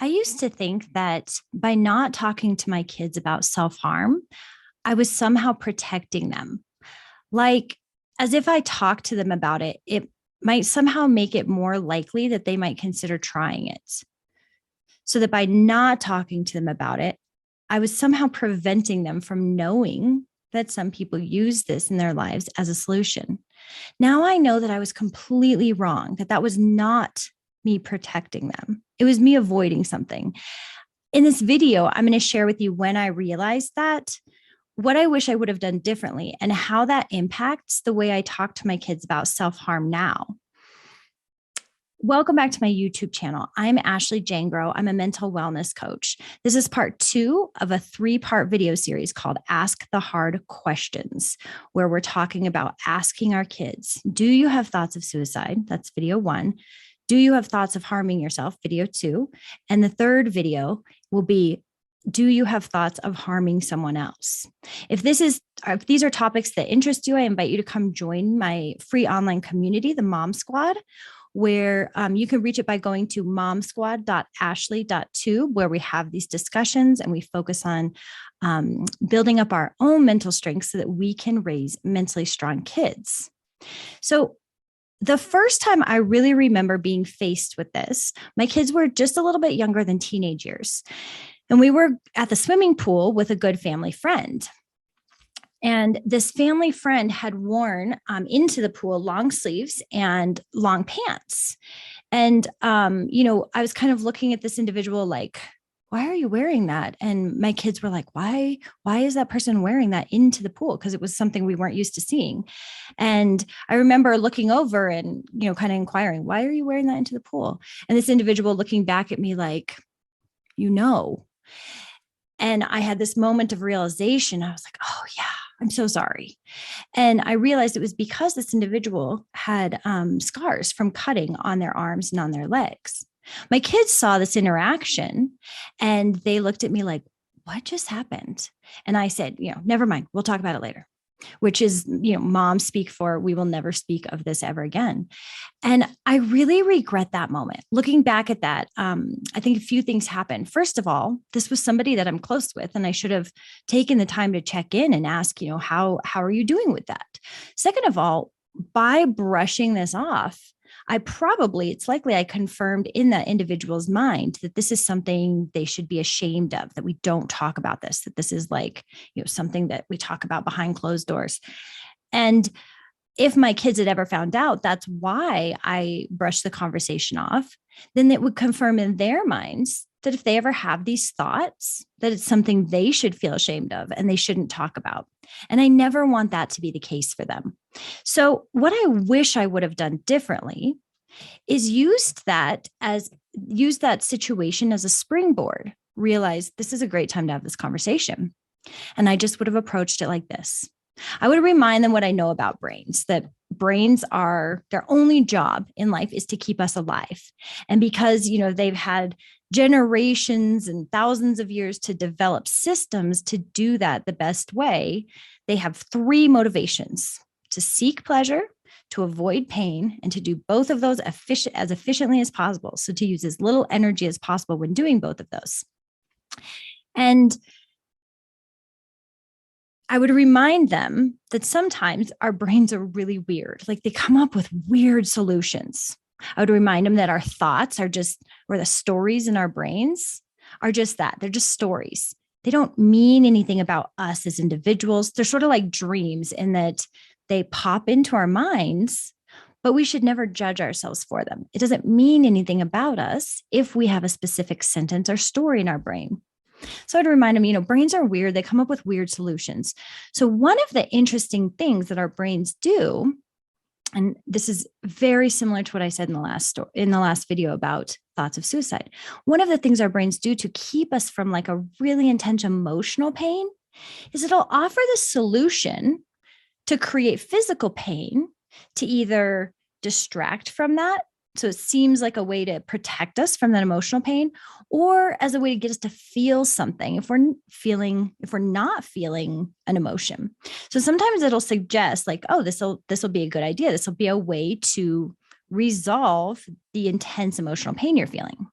I used to think that by not talking to my kids about self harm, I was somehow protecting them. Like, as if I talked to them about it, it might somehow make it more likely that they might consider trying it. So that by not talking to them about it, I was somehow preventing them from knowing that some people use this in their lives as a solution. Now I know that I was completely wrong, that that was not me protecting them. It was me avoiding something. In this video, I'm going to share with you when I realized that, what I wish I would have done differently, and how that impacts the way I talk to my kids about self harm now. Welcome back to my YouTube channel. I'm Ashley Jangro. I'm a mental wellness coach. This is part 2 of a 3-part video series called Ask the Hard Questions, where we're talking about asking our kids, do you have thoughts of suicide? That's video 1. Do you have thoughts of harming yourself? Video 2. And the third video will be, do you have thoughts of harming someone else? If these are topics that interest you, I invite you to come join my free online community, the Mom Squad, where you can reach it by going to momsquad.ashley.tube, where we have these discussions and we focus on building up our own mental strength so that we can raise mentally strong kids. So the first time I really remember being faced with this, my kids were just a little bit younger than teenage years. And we were at the swimming pool with a good family friend. And this family friend had worn into the pool long sleeves and long pants. And, I was kind of looking at this individual like, why are you wearing that? And my kids were like, why is that person wearing that into the pool? Because it was something we weren't used to seeing. And I remember looking over and, kind of inquiring, why are you wearing that into the pool? And this individual looking back at me like, and I had this moment of realization. I was like, oh yeah, I'm so sorry. And I realized it was because this individual had scars from cutting on their arms and on their legs. My kids saw this interaction and they looked at me like, what just happened? And I said, never mind. We'll talk about it later, which is, mom speak for, we will never speak of this ever again. And I really regret that moment. Looking back at that, I think a few things happened. First of all, this was somebody that I'm close with, and I should have taken the time to check in and ask, how are you doing with that? Second of all, by brushing this off, it's likely I confirmed in that individual's mind that this is something they should be ashamed of, that we don't talk about this, that this is like, something that we talk about behind closed doors. And if my kids had ever found out that's why I brushed the conversation off, then it would confirm in their minds that if they ever have these thoughts, that it's something they should feel ashamed of and they shouldn't talk about. And I never want that to be the case for them. So what I wish I would have done differently is use that situation as a springboard, realize this is a great time to have this conversation. And I just would have approached it like this. I would remind them what I know about brains, that brains their only job in life is to keep us alive. And because, they've had generations and thousands of years to develop systems to do that the best way, they have 3 motivations: to seek pleasure, to avoid pain, and to do both of those as efficiently as possible. So to use as little energy as possible when doing both of those. And I would remind them that sometimes our brains are really weird. Like they come up with weird solutions. I would remind them that our thoughts or the stories in our brains are just that. They're just stories. They don't mean anything about us as individuals. They're sort of like dreams in that they pop into our minds, but we should never judge ourselves for them. It doesn't mean anything about us if we have a specific sentence or story in our brain. So I'd remind them, brains are weird. They come up with weird solutions. So one of the interesting things that our brains do, and this is very similar to what I said in the last video about thoughts of suicide. One of the things our brains do to keep us from like a really intense emotional pain is it'll offer the solution to create physical pain to either distract from that. So it seems like a way to protect us from that emotional pain, or as a way to get us to feel something if we're not feeling an emotion. So sometimes it'll suggest like, oh, this will be a good idea. This will be a way to resolve the intense emotional pain you're feeling.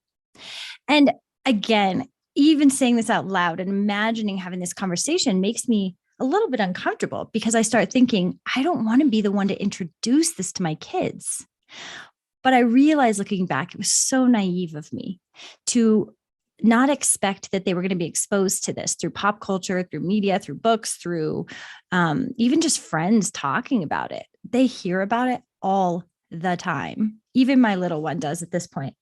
And again, even saying this out loud and imagining having this conversation makes me a little bit uncomfortable because I start thinking, I don't want to be the one to introduce this to my kids. But I realized looking back, it was so naive of me to not expect that they were going to be exposed to this through pop culture, through media, through books, through even just friends talking about it. They hear about it all the time. Even my little one does at this point.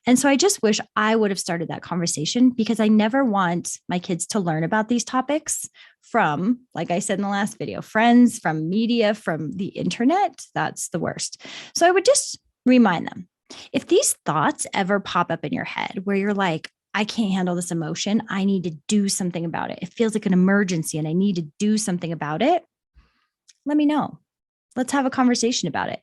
And so I just wish I would have started that conversation because I never want my kids to learn about these topics from, like I said in the last video, friends, from media, from the internet. That's the worst. So I would just remind them, if these thoughts ever pop up in your head where you're like, I can't handle this emotion, I need to do something about it, it feels like an emergency and I need to do something about it, let me know. Let's have a conversation about it.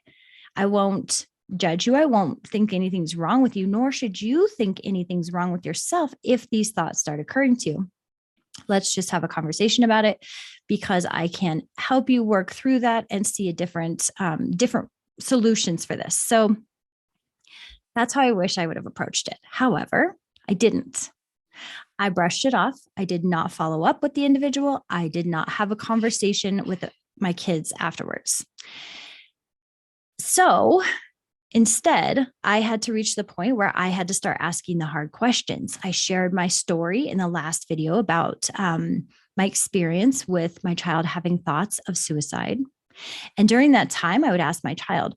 I won't judge you. I won't think anything's wrong with you, nor should you think anything's wrong with yourself if these thoughts start occurring to you. Let's just have a conversation about it because I can help you work through that and see a different solutions for this. So that's how I wish I would have approached it. However, I didn't. I brushed it off. I did not follow up with the individual. I did not have a conversation with my kids afterwards. So instead, I had to reach the point where I had to start asking the hard questions. I shared my story in the last video about my experience with my child having thoughts of suicide. And during that time, I would ask my child,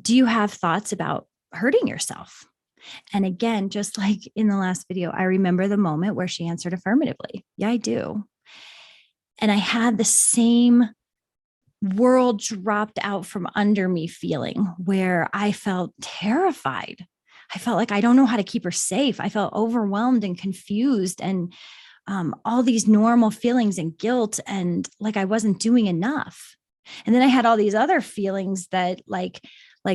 do you have thoughts about hurting yourself? And again, just like in the last video, I remember the moment where she answered affirmatively. Yeah, I do. And I had the same world dropped out from under me feeling where I felt terrified. I felt like I don't know how to keep her safe. I felt overwhelmed and confused and all these normal feelings and guilt and like I wasn't doing enough. And then I had all these other feelings that like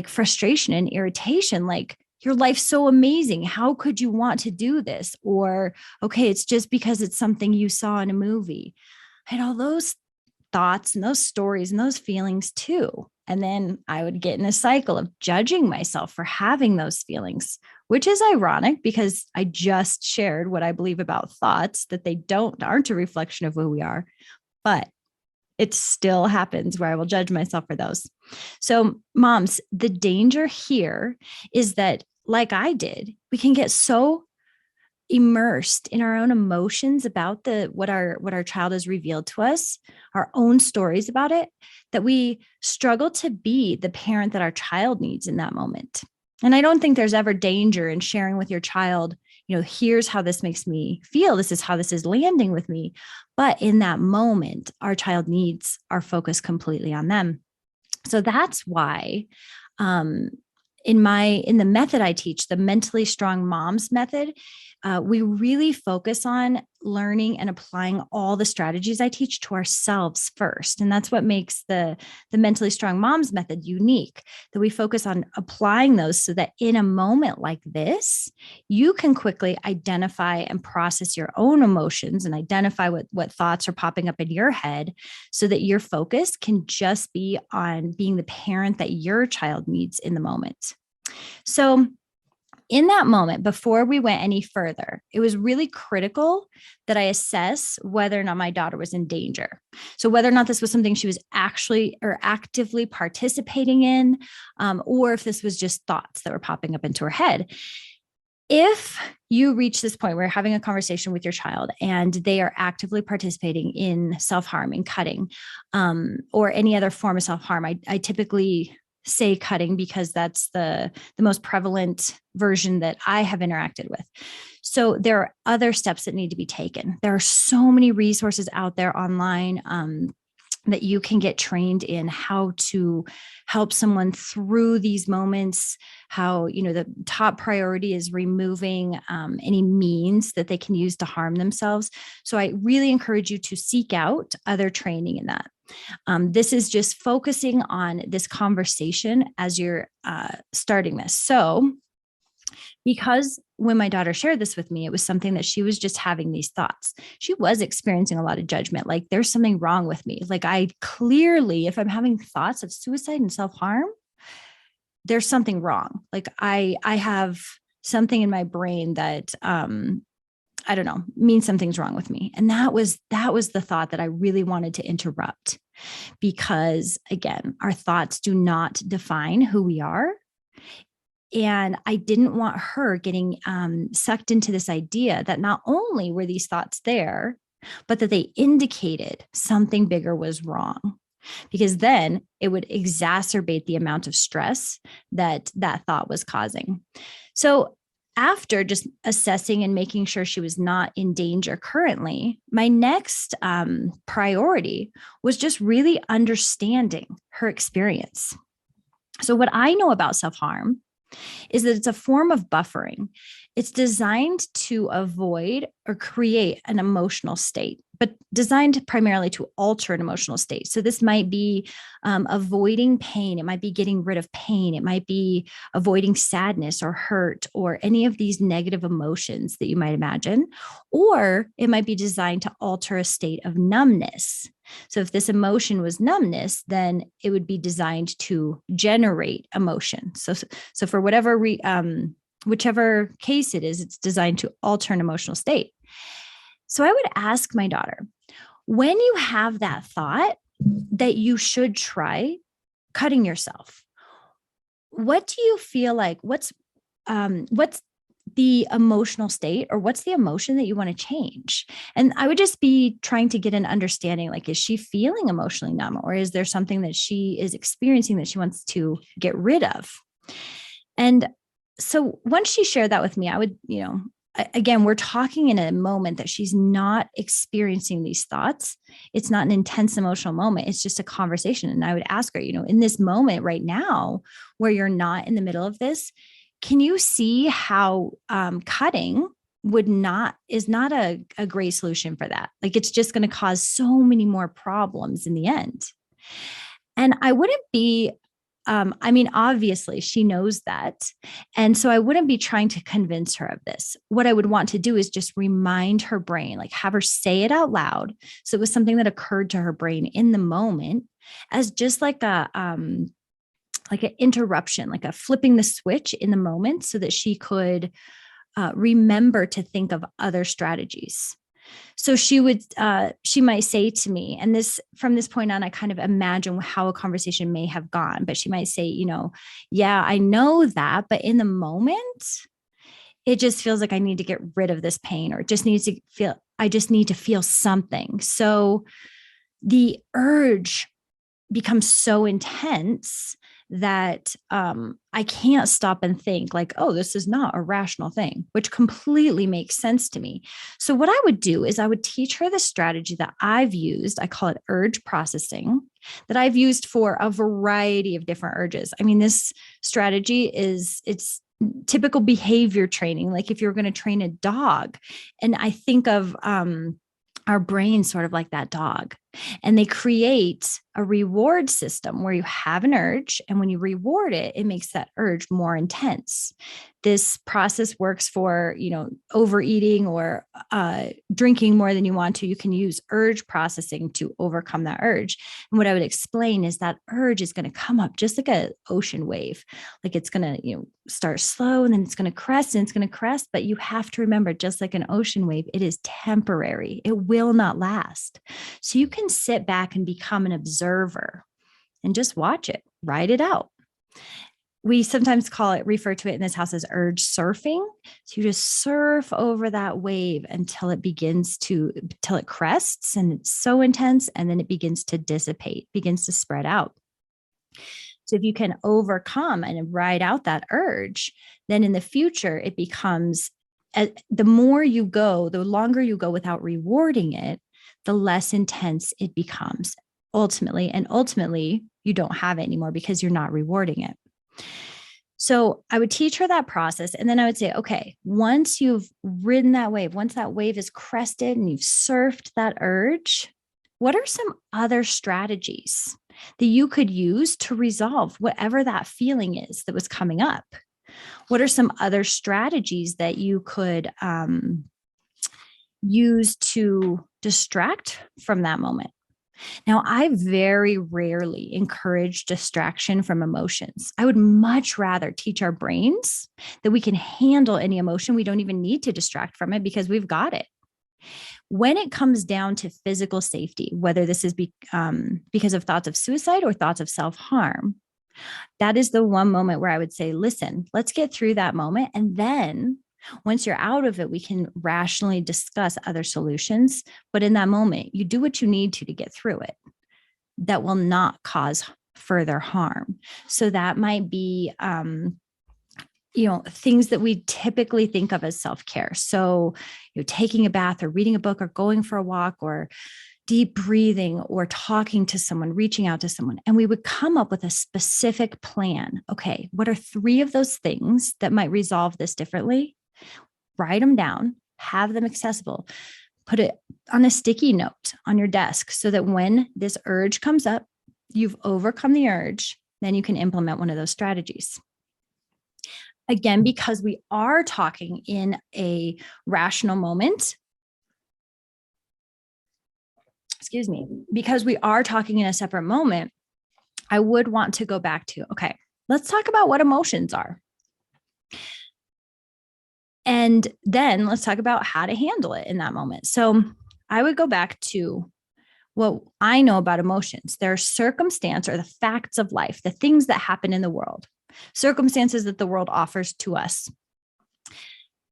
frustration and irritation, like your life's so amazing. How could you want to do this? Or, okay, it's just because it's something you saw in a movie. I had all those thoughts and those stories and those feelings too. And then I would get in a cycle of judging myself for having those feelings, which is ironic because I just shared what I believe about thoughts, that they aren't a reflection of who we are, but it still happens where I will judge myself for those. So moms, the danger here is that like I did, we can get so immersed in our own emotions about what our child has revealed to us, our own stories about it, that we struggle to be the parent that our child needs in that moment. And I don't think there's ever danger in sharing with your child, here's how this makes me feel. This is how this is landing with me. But in that moment, our child needs our focus completely on them. So that's why in the method I teach, the Mentally Strong Moms method, we really focus on learning and applying all the strategies I teach to ourselves first. And that's what makes the Mentally Strong Moms method unique, that we focus on applying those so that in a moment like this, you can quickly identify and process your own emotions and identify what thoughts are popping up in your head so that your focus can just be on being the parent that your child needs in the moment. So in that moment, before we went any further, it was really critical that I assess whether or not my daughter was in danger. So whether or not this was something she was actually or actively participating in, or if this was just thoughts that were popping up into her head. If you reach this point where you're having a conversation with your child and they are actively participating in self-harm, in cutting, or any other form of self-harm, I typically say cutting because that's the most prevalent version that I have interacted with. So there are other steps that need to be taken. There are so many resources out there online that you can get trained in how to help someone through these moments, how, the top priority is removing any means that they can use to harm themselves. So I really encourage you to seek out other training in that. This is just focusing on this conversation as you're starting this. So because when my daughter shared this with me, it was something that she was just having these thoughts. She was experiencing a lot of judgment. Like there's something wrong with me. Like I clearly, if I'm having thoughts of suicide and self-harm, there's something wrong. Like I have something in my brain that I don't know, means something's wrong with me. And that was the thought that I really wanted to interrupt, because again, our thoughts do not define who we are. And I didn't want her getting sucked into this idea that not only were these thoughts there, but that they indicated something bigger was wrong, because then it would exacerbate the amount of stress that that thought was causing. So after just assessing and making sure she was not in danger currently, my next priority was just really understanding her experience. So what I know about self-harm is that it's a form of buffering. It's designed to avoid or create an emotional state, but designed primarily to alter an emotional state. So this might be avoiding pain. It might be getting rid of pain. It might be avoiding sadness or hurt or any of these negative emotions that you might imagine. Or it might be designed to alter a state of numbness. So if this emotion was numbness, then it would be designed to generate emotion. So for whichever case it is, it's designed to alter an emotional state. So I would ask my daughter, when you have that thought that you should try cutting yourself, what do you feel like? What's the emotional state, or what's the emotion that you want to change? And I would just be trying to get an understanding, like, is she feeling emotionally numb, or is there something that she is experiencing that she wants to get rid of? And so once she shared that with me, I would, again, we're talking in a moment that she's not experiencing these thoughts. It's not an intense emotional moment. It's just a conversation. And I would ask her, in this moment right now, where you're not in the middle of this, can you see how cutting is not a great solution for that? Like, it's just going to cause so many more problems in the end. And I wouldn't be, obviously she knows that. And so I wouldn't be trying to convince her of this. What I would want to do is just remind her brain, like have her say it out loud. So it was something that occurred to her brain in the moment, as just like an interruption, like a flipping the switch in the moment, so that she could remember to think of other strategies. So she might say to me, and from this point on, I kind of imagine how a conversation may have gone, but she might say, yeah, I know that, but in the moment, it just feels like I need to get rid of this pain, or I just need to feel something. So the urge becomes so intense that I can't stop and think like, oh, this is not a rational thing, which completely makes sense to me. So what I would do is I would teach her the strategy that I've used. I call it urge processing, that I've used for a variety of different urges. I mean, this strategy it's typical behavior training. Like if you're going to train a dog, and I think of our brain sort of like that dog, and they create a reward system where you have an urge, and when you reward it, it makes that urge more intense. This process works for, overeating or drinking more than you want to. You can use urge processing to overcome that urge. And what I would explain is that urge is going to come up just like an ocean wave. Like it's going to, start slow, and then it's going to crest and it's going to crest. But you have to remember, just like an ocean wave, it is temporary. It will not last. So you can sit back and become an observer and just watch it, ride it out. We sometimes refer to it in this house as urge surfing. So you just surf over that wave until it crests and it's so intense, and then it begins to dissipate, begins to spread out. So if you can overcome and ride out that urge, then in the future, it becomes, the more you go, the longer you go without rewarding it, the less intense it becomes ultimately. And ultimately, you don't have it anymore because you're not rewarding it. So I would teach her that process. And then I would say, okay, once you've ridden that wave, once that wave is crested and you've surfed that urge, what are some other strategies that you could use to resolve whatever that feeling is that was coming up? What are some other strategies that you could use to distract from that moment? Now, I very rarely encourage distraction from emotions. I would much rather teach our brains that we can handle any emotion. We don't even need to distract from it because we've got it. When it comes down to physical safety, whether this is because of thoughts of suicide or thoughts of self-harm, that is the one moment where I would say, listen, let's get through that moment. And then once you're out of it, we can rationally discuss other solutions. But in that moment, you do what you need to get through it. That will not cause further harm. So that might be, things that we typically think of as self-care. So, taking a bath or reading a book or going for a walk or deep breathing or talking to someone, reaching out to someone. And we would come up with a specific plan. Okay, what are 3 of those things that might resolve this differently? Write them down, have them accessible, put it on a sticky note on your desk so that when this urge comes up, you've overcome the urge, then you can implement one of those strategies. Again, because we are talking in a rational moment, because we are talking in a separate moment, I would want to go back to, okay, let's talk about what emotions are. And then let's talk about how to handle it in that moment. So I would go back to what I know about emotions. They're circumstance or the facts of life, the things that happen in the world, circumstances that the world offers to us.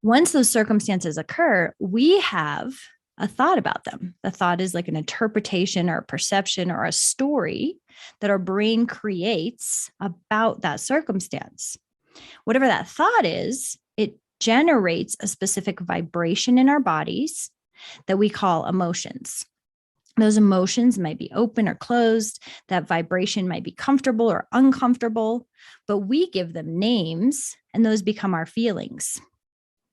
Once those circumstances occur, we have a thought about them. The thought is like an interpretation or a perception or a story that our brain creates about that circumstance. Whatever that thought is, it generates a specific vibration in our bodies that we call emotions. Those emotions might be open or closed. That vibration might be comfortable or uncomfortable, but we give them names and those become our feelings.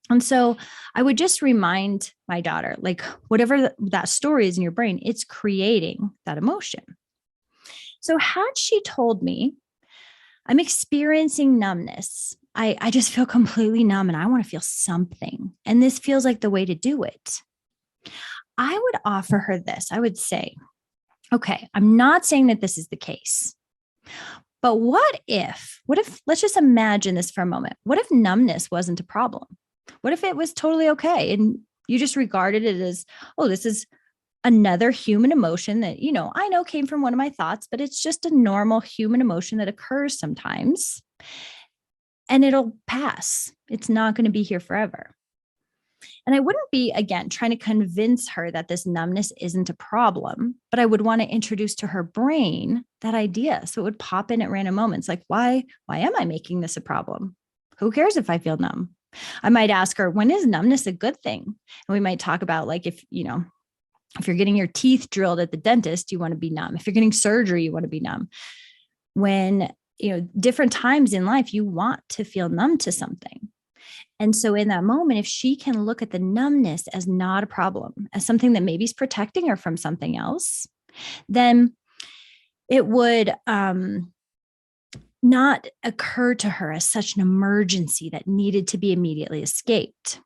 And so I would just remind my daughter, like whatever that story is in your brain, it's creating that emotion. So had she told me, I'm experiencing numbness, I just feel completely numb and I want to feel something, and this feels like the way to do it, I would offer her this. I would say, okay, I'm not saying that this is the case, but what if, let's just imagine this for a moment. What if numbness wasn't a problem? What if it was totally okay and you just regarded it as, oh, this is another human emotion that, I know came from one of my thoughts, but it's just a normal human emotion that occurs sometimes and it'll pass. It's not going to be here forever. And I wouldn't be, again, trying to convince her that this numbness isn't a problem, but I would want to introduce to her brain that idea. So it would pop in at random moments like, why am I making this a problem? Who cares if I feel numb? I might ask her, when is numbness a good thing? And we might talk about like, if you're getting your teeth drilled at the dentist, you want to be numb. If you're getting surgery, you want to be numb. When, different times in life, you want to feel numb to something. And so in that moment, if she can look at the numbness as not a problem, as something that maybe is protecting her from something else, then it would not occur to her as such an emergency that needed to be immediately escaped.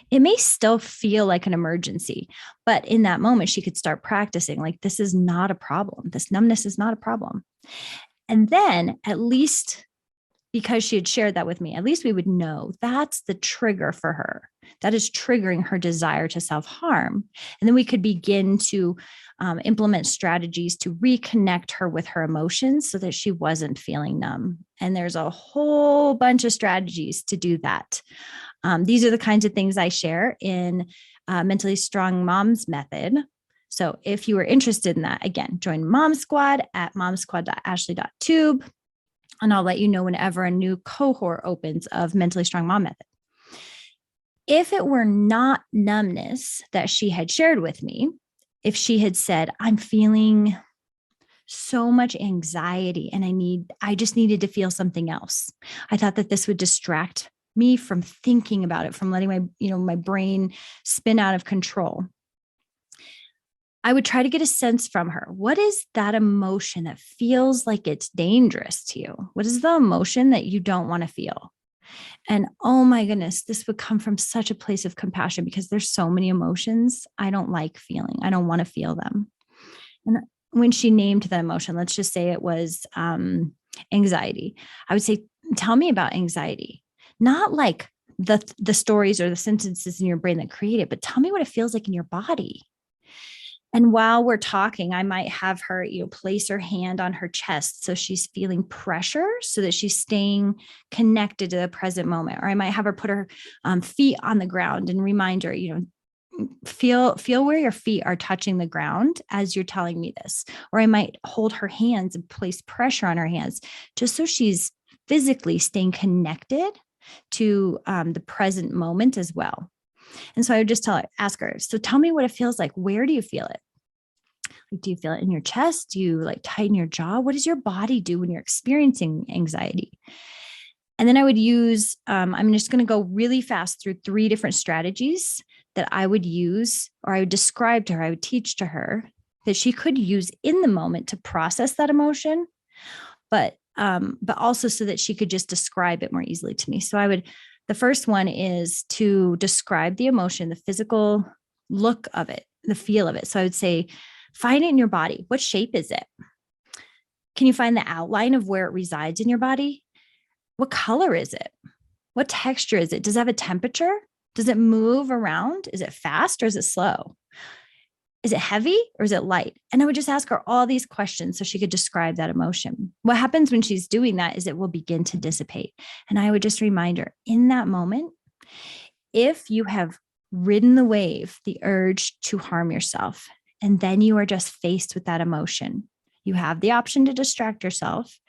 It may still feel like an emergency, but in that moment, she could start practicing like, this is not a problem. This numbness is not a problem. And then at least because she had shared that with me, at least we would know that's the trigger for her. That is triggering her desire to self-harm. And then we could begin to implement strategies to reconnect her with her emotions so that she wasn't feeling numb. And there's a whole bunch of strategies to do that. These are the kinds of things I share in Mentally Strong Moms Method. So if you are interested in that, again, join Mom Squad at momsquad.ashley.tube. And I'll let you know whenever a new cohort opens of Mentally Strong Mom Method. If it were not numbness that she had shared with me, if she had said, I'm feeling so much anxiety and I just needed to feel something else. I thought that this would distract me from thinking about it, from letting my brain spin out of control. I would try to get a sense from her. What is that emotion that feels like it's dangerous to you? What is the emotion that you don't want to feel? And oh my goodness, this would come from such a place of compassion because there's so many emotions I don't like feeling. I don't want to feel them. And when she named that emotion, let's just say it was anxiety, I would say, tell me about anxiety, not like the stories or the sentences in your brain that create it, but tell me what it feels like in your body. And while we're talking, I might have her, place her hand on her chest so she's feeling pressure so that she's staying connected to the present moment. Or I might have her put her feet on the ground and remind her, feel where your feet are touching the ground as you're telling me this. Or I might hold her hands and place pressure on her hands just so she's physically staying connected to the present moment as well. And so I would just ask her, so tell me what it feels like. Where do you feel it? Do you feel it in your chest? Do you like tighten your jaw? What does your body do when you're experiencing anxiety? And then I would use, I'm just going to go really fast through 3 different strategies that I would use, or I would describe to her, I would teach to her that she could use in the moment to process that emotion, but also so that she could just describe it more easily to me. So the first one is to describe the emotion, the physical look of it, the feel of it. So I would say, find it in your body. What shape is it? Can you find the outline of where it resides in your body? What color is it? What texture is it? Does it have a temperature? Does it move around? Is it fast or is it slow? Is it heavy or is it light? And I would just ask her all these questions so she could describe that emotion. What happens when she's doing that is it will begin to dissipate. And I would just remind her in that moment, if you have ridden the wave, the urge to harm yourself, and then you are just faced with that emotion, you have the option to distract yourself.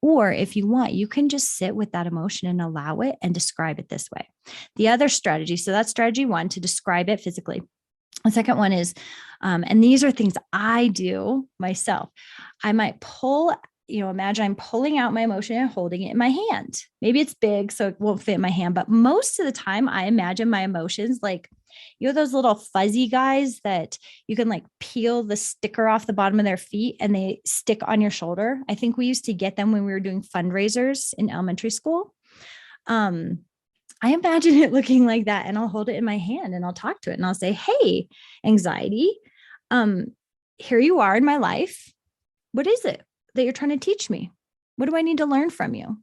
Or if you want, you can just sit with that emotion and allow it and describe it this way. The other strategy, so that's strategy 1, to describe it physically. The second one is, and these are things I do myself. I might imagine I'm pulling out my emotion and holding it in my hand. Maybe it's big, so it won't fit in my hand, but most of the time I imagine my emotions like, those little fuzzy guys that you can like peel the sticker off the bottom of their feet and they stick on your shoulder. I think we used to get them when we were doing fundraisers in elementary school. I imagine it looking like that, and I'll hold it in my hand and I'll talk to it and I'll say, hey, anxiety, here you are in my life. What is it that you're trying to teach me? What do I need to learn from you?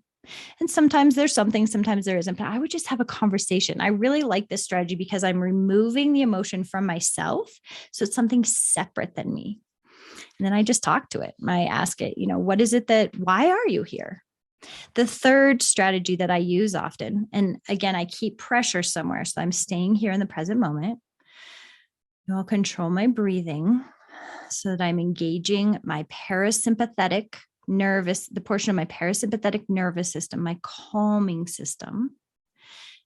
And sometimes there's something, sometimes there isn't, but I would just have a conversation. I really like this strategy because I'm removing the emotion from myself. So it's something separate than me. And then I just talk to it. I ask it, what is it why are you here? The third strategy that I use often, and again, I keep pressure somewhere. So I'm staying here in the present moment. I'll control my breathing so that I'm engaging my parasympathetic the portion of my parasympathetic nervous system, my calming system,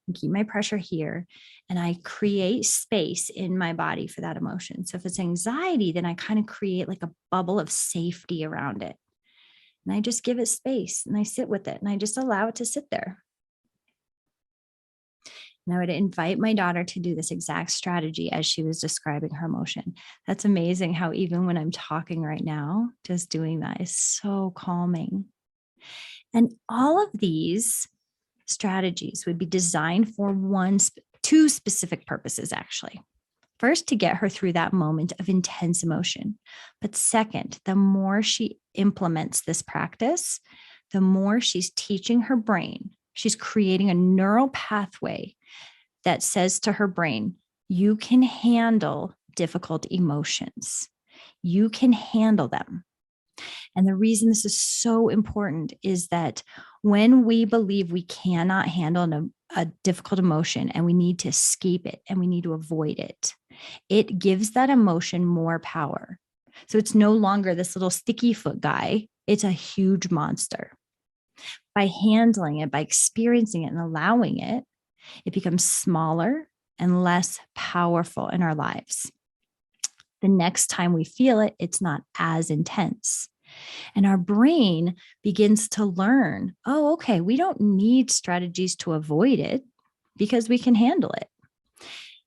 and keep my pressure here. And I create space in my body for that emotion. So if it's anxiety, then I kind of create like a bubble of safety around it. And I just give it space and I sit with it and I just allow it to sit there. And I would invite my daughter to do this exact strategy as she was describing her emotion. That's amazing how even when I'm talking right now, just doing that is so calming. And all of these strategies would be designed for two specific purposes, actually. First, to get her through that moment of intense emotion. But second, the more she implements this practice, the more she's teaching her brain. She's creating a neural pathway that says to her brain, you can handle difficult emotions. You can handle them. And the reason this is so important is that when we believe we cannot handle a difficult emotion and we need to escape it and we need to avoid it, it gives that emotion more power. So it's no longer this little sticky foot guy. It's a huge monster. By handling it, by experiencing it and allowing it, it becomes smaller and less powerful in our lives. The next time we feel it, it's not as intense. And our brain begins to learn, oh, okay, we don't need strategies to avoid it because we can handle it.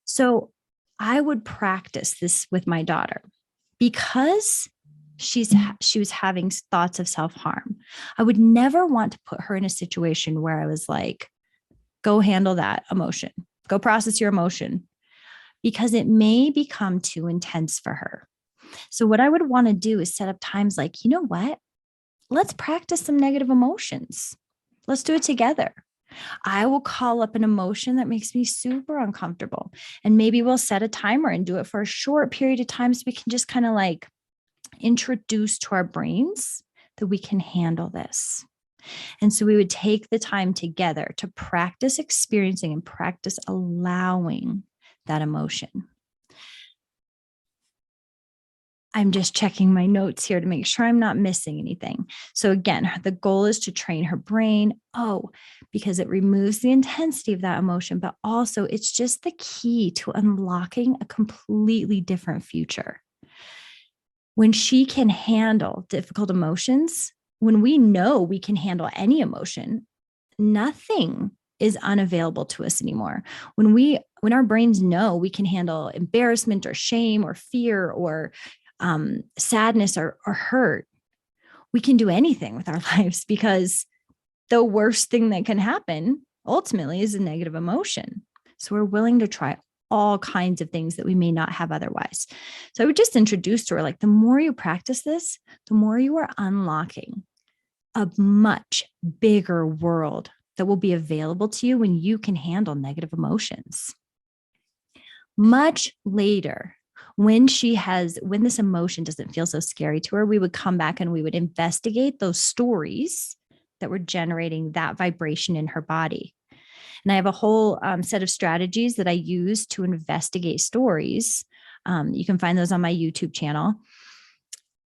So I would practice this with my daughter because she was having thoughts of self-harm. I would never want to put her in a situation where I was like, go handle that emotion, go process your emotion, because it may become too intense for her. So what I would want to do is set up times like, you know what? Let's practice some negative emotions. Let's do it together. I will call up an emotion that makes me super uncomfortable. And maybe we'll set a timer and do it for a short period of time so we can just kind of like introduce to our brains that we can handle this. And so we would take the time together to practice experiencing and practice allowing that emotion. I'm just checking my notes here to make sure I'm not missing anything. So again, the goal is to train her brain. Oh, because it removes the intensity of that emotion, but also it's just the key to unlocking a completely different future. When she can handle difficult emotions, when we know we can handle any emotion, nothing is unavailable to us anymore. When our brains know we can handle embarrassment or shame or fear or sadness or hurt, we can do anything with our lives, because the worst thing that can happen ultimately is a negative emotion. So we're willing to try all kinds of things that we may not have otherwise. So I would just introduce to her, like, the more you practice this, the more you are unlocking a much bigger world that will be available to you when you can handle negative emotions. Much later, when this emotion doesn't feel so scary to her, we would come back and we would investigate those stories that were generating that vibration in her body. And I have a whole set of strategies that I use to investigate stories. You can find those on my YouTube channel.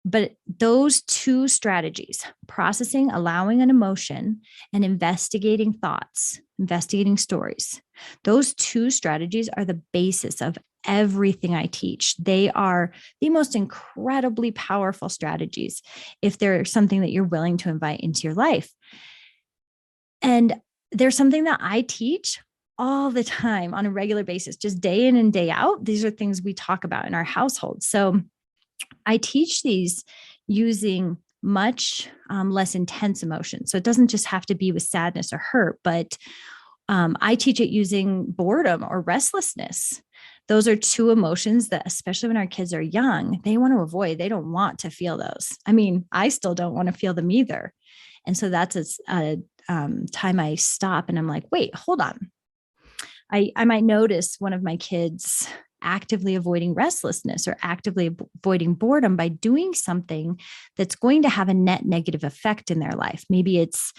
But those two strategies, processing, allowing an emotion, and investigating thoughts, investigating stories, those two strategies are the basis of everything I teach. They are the most incredibly powerful strategies if they're something that you're willing to invite into your life. And there's something that I teach all the time on a regular basis, just day in and day out. These are things we talk about in our household. So I teach these using much less intense emotions. So it doesn't just have to be with sadness or hurt, but I teach it using boredom or restlessness. Those are two emotions that, especially when our kids are young, they want to avoid. They don't want to feel those. I mean, I still don't want to feel them either. And so that's a time I stop and I'm like, wait, hold on. I might notice one of my kids actively avoiding restlessness or actively avoiding boredom by doing something that's going to have a net negative effect in their life. Maybe it's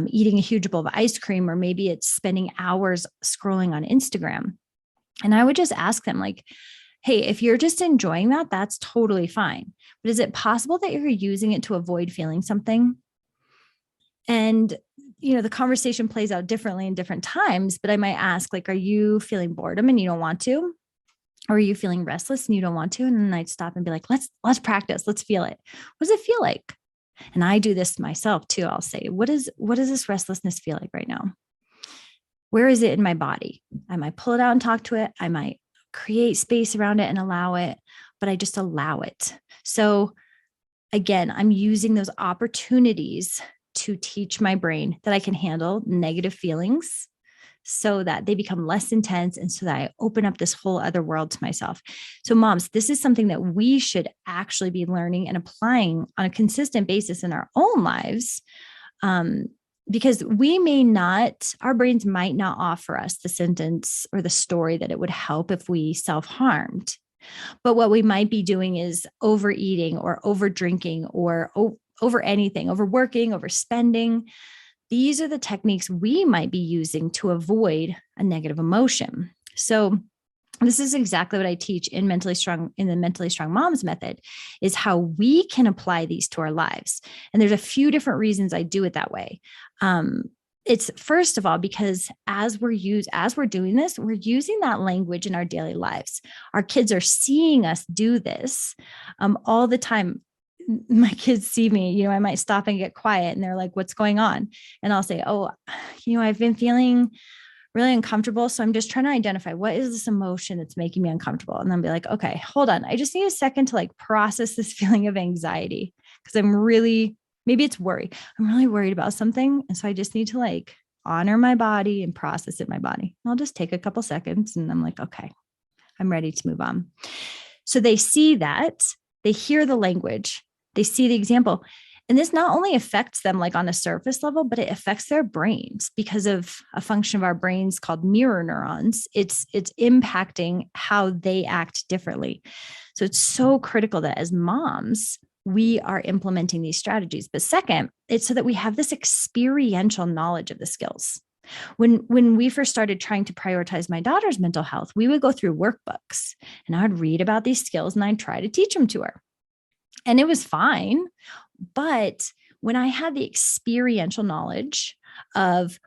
eating a huge bowl of ice cream, or maybe it's spending hours scrolling on Instagram. And I would just ask them, like, hey, if you're just enjoying that, that's totally fine. But is it possible that you're using it to avoid feeling something? And the conversation plays out differently in different times, but I might ask, like, are you feeling boredom and you don't want to? Or are you feeling restless and you don't want to? And then I'd stop and be like, let's practice. Let's feel it. What does it feel like? And I do this myself too. I'll say, what does this restlessness feel like right now? Where is it in my body? I might pull it out and talk to it. I might create space around it and allow it, but I just allow it. So again, I'm using those opportunities to teach my brain that I can handle negative feelings so that they become less intense, and so that I open up this whole other world to myself. So moms, this is something that we should actually be learning and applying on a consistent basis in our own lives, because our brains might not offer us the sentence or the story that it would help if we self-harmed. But what we might be doing is overeating or over drinking or over anything, overworking, overspending. These are the techniques we might be using to avoid a negative emotion. So this is exactly what I teach in the Mentally Strong Moms method, is how we can apply these to our lives. And there's a few different reasons I do it that way. It's first of all, because as we're doing this, we're using that language in our daily lives. Our kids are seeing us do this all the time. My kids see me, I might stop and get quiet and they're like, what's going on? And I'll say, oh, I've been feeling really uncomfortable. So I'm just trying to identify, what is this emotion that's making me uncomfortable? And then be like, okay, hold on. I just need a second to like process this feeling of anxiety, because maybe it's worry. I'm really worried about something. And so I just need to like honor my body and process it in my body. I'll just take a couple seconds and I'm like, okay, I'm ready to move on. So they see that. they hear the language, they see the example. And this not only affects them like on a surface level, but it affects their brains because of a function of our brains called mirror neurons. It's impacting how they act differently. So it's so critical that as moms, we are implementing these strategies. But second, it's so that we have this experiential knowledge of the skills. When we first started trying to prioritize my daughter's mental health, we would go through workbooks and I would read about these skills and I'd try to teach them to her. And it was fine. But when I had the experiential knowledge of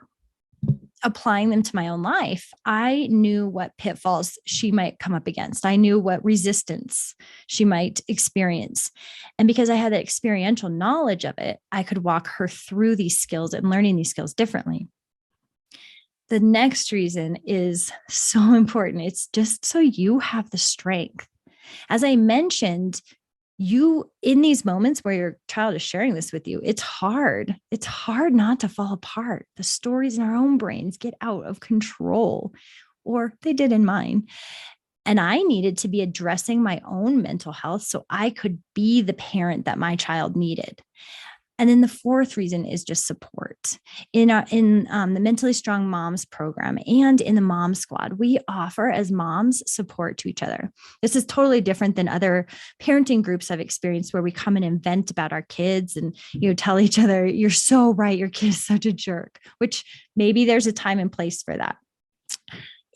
applying them to my own life, I knew what pitfalls she might come up against. I knew what resistance she might experience. And because I had that experiential knowledge of it, I could walk her through these skills and learning these skills differently. The next reason is so important. It's just so you have the strength. As I mentioned, you in these moments where your child is sharing this with you, it's hard. It's hard not to fall apart. The stories in our own brains get out of control, or they did in mine. And I needed to be addressing my own mental health so I could be the parent that my child needed. And then the fourth reason is just support. In the Mentally Strong Moms program and in the Mom Squad, we offer as moms support to each other. This is totally different than other parenting groups I've experienced where we come and vent about our kids and tell each other, you're so right, your kid is such a jerk, which maybe there's a time and place for that.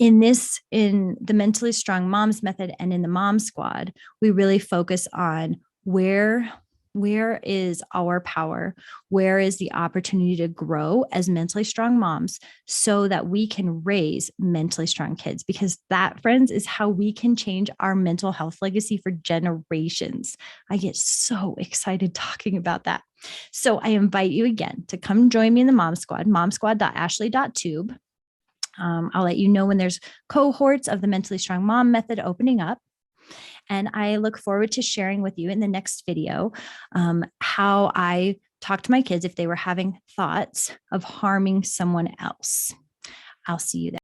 In the Mentally Strong Moms method and in the Mom Squad, we really focus on where is our power? Where is the opportunity to grow as mentally strong moms so that we can raise mentally strong kids? Because that, friends, is how we can change our mental health legacy for generations. I get so excited talking about that. So I invite you again to come join me in the Mom Squad, momsquad.ashley.tube. I'll let you know when there's cohorts of the Mentally Strong Mom method opening up. And I look forward to sharing with you in the next video how I talk to my kids if they were having thoughts of harming someone else. I'll see you there.